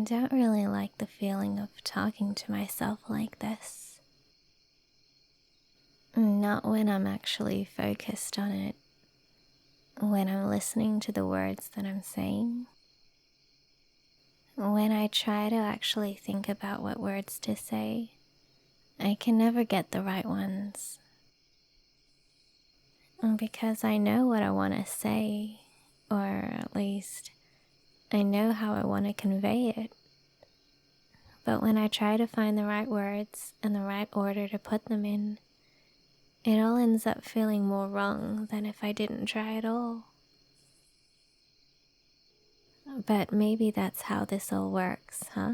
don't really like the feeling of talking to myself like this. Not when I'm actually focused on it. When I'm listening to the words that I'm saying. When I try to actually think about what words to say, I can never get the right ones. Because I know what I want to say, or at least I know how I want to convey it. But when I try to find the right words and the right order to put them in, it all ends up feeling more wrong than if I didn't try at all. But maybe that's how this all works, huh?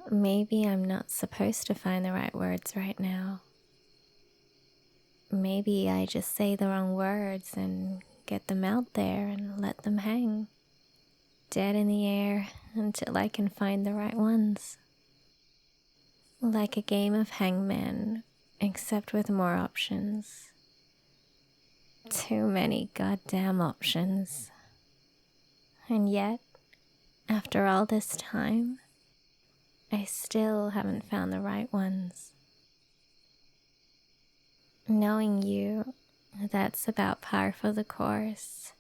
Maybe I'm not supposed to find the right words right now. Maybe I just say the wrong words and get them out there and let them hang, dead in the air until I can find the right ones. Like a game of hangman, except with more options. Too many goddamn options. And yet, after all this time, I still haven't found the right ones. Knowing you, that's about par for the course.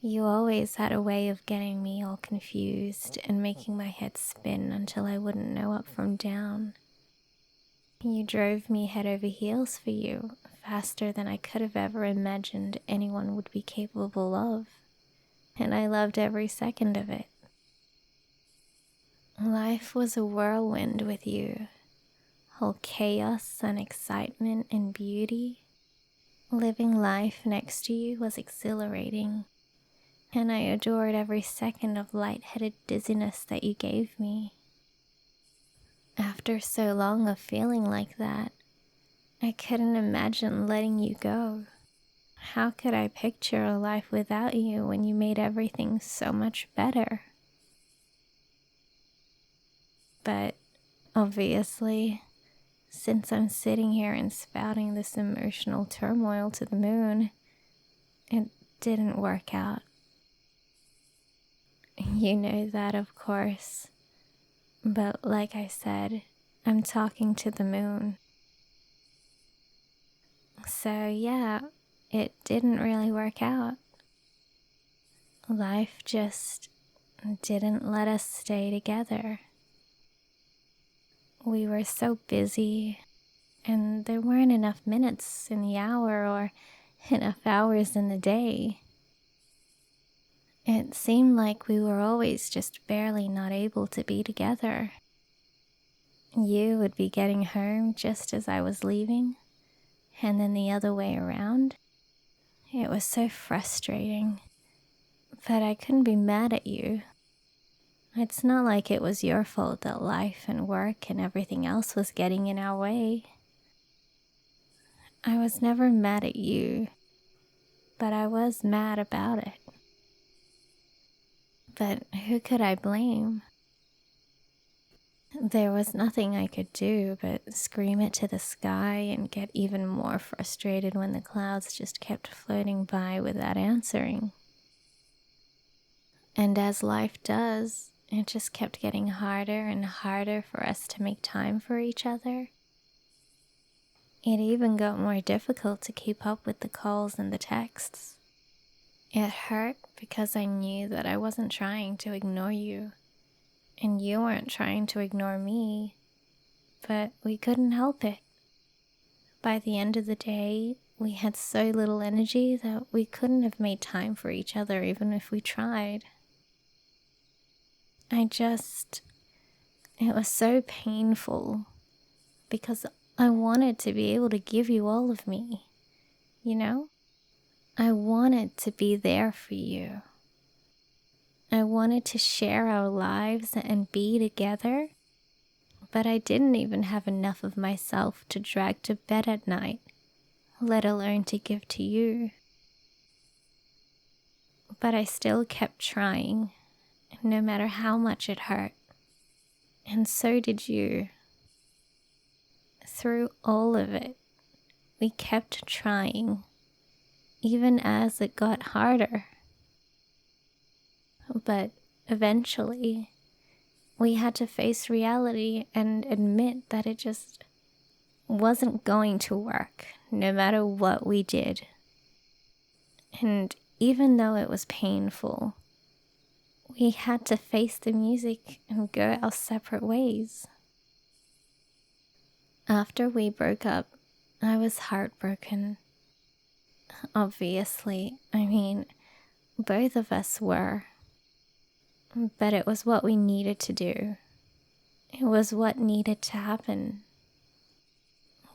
You always had a way of getting me all confused and making my head spin until I wouldn't know up from down. You drove me head over heels for you, faster than I could have ever imagined anyone would be capable of, and I loved every second of it. Life was a whirlwind with you, all chaos and excitement and beauty. Living life next to you was exhilarating, and I adored every second of lightheaded dizziness that you gave me. After so long of feeling like that, I couldn't imagine letting you go. How could I picture a life without you when you made everything so much better? But obviously, since I'm sitting here and spouting this emotional turmoil to the moon, it didn't work out. You know that, of course. But like I said, I'm talking to the moon. So yeah, it didn't really work out. Life just didn't let us stay together. We were so busy, and there weren't enough minutes in the hour or enough hours in the day. It seemed like we were always just barely not able to be together. You would be getting home just as I was leaving, and then the other way around. It was so frustrating, but I couldn't be mad at you. It's not like it was your fault that life and work and everything else was getting in our way. I was never mad at you, but I was mad about it. But who could I blame? There was nothing I could do but scream it to the sky and get even more frustrated when the clouds just kept floating by without answering. And as life does, it just kept getting harder and harder for us to make time for each other. It even got more difficult to keep up with the calls and the texts. It hurt because I knew that I wasn't trying to ignore you, and you weren't trying to ignore me, but we couldn't help it. By the end of the day, we had so little energy that we couldn't have made time for each other even if we tried. It was so painful because I wanted to be able to give you all of me, you know? I wanted to be there for you. I wanted to share our lives and be together, but I didn't even have enough of myself to drag to bed at night, let alone to give to you. But I still kept trying, no matter how much it hurt. And so did you. Through all of it, we kept trying, even as it got harder. But eventually, we had to face reality and admit that it just wasn't going to work, no matter what we did. And even though it was painful, we had to face the music and go our separate ways. After we broke up, I was heartbroken. Obviously, I mean, both of us were. But it was what we needed to do. It was what needed to happen.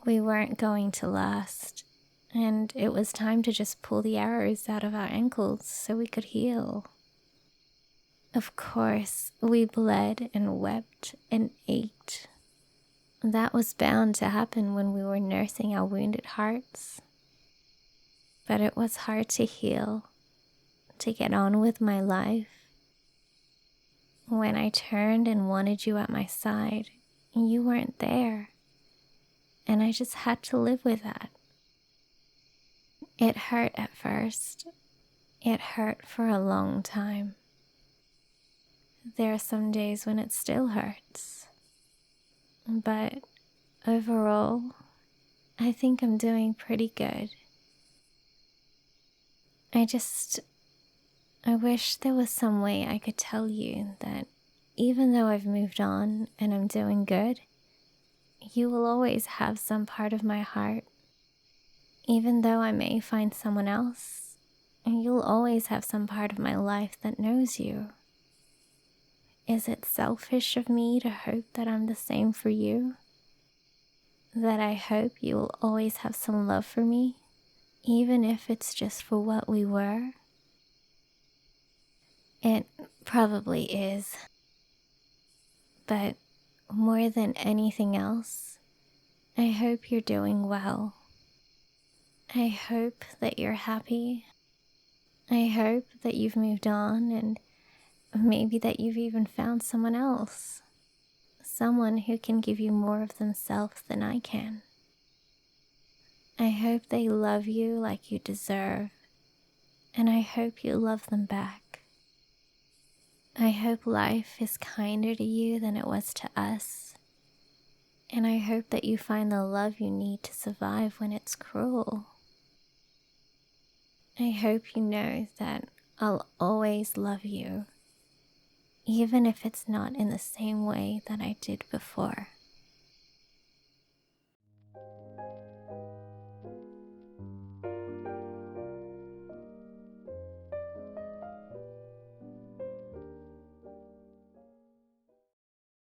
We weren't going to last, and it was time to just pull the arrows out of our ankles so we could heal. Of course, we bled and wept and ached. That was bound to happen when we were nursing our wounded hearts. But it was hard to heal, to get on with my life. When I turned and wanted you at my side, you weren't there. And I just had to live with that. It hurt at first. It hurt for a long time. There are some days when it still hurts. But overall, I think I'm doing pretty good. I wish there was some way I could tell you that even though I've moved on and I'm doing good, you will always have some part of my heart. Even though I may find someone else, you'll always have some part of my life that knows you. Is it selfish of me to hope that I'm the same for you? That I hope you will always have some love for me, even if it's just for what we were? It probably is. But more than anything else, I hope you're doing well. I hope that you're happy. I hope that you've moved on and maybe that you've even found someone else. Someone who can give you more of themselves than I can. I hope they love you like you deserve, and I hope you love them back. I hope life is kinder to you than it was to us, and I hope that you find the love you need to survive when it's cruel. I hope you know that I'll always love you, even if it's not in the same way that I did before.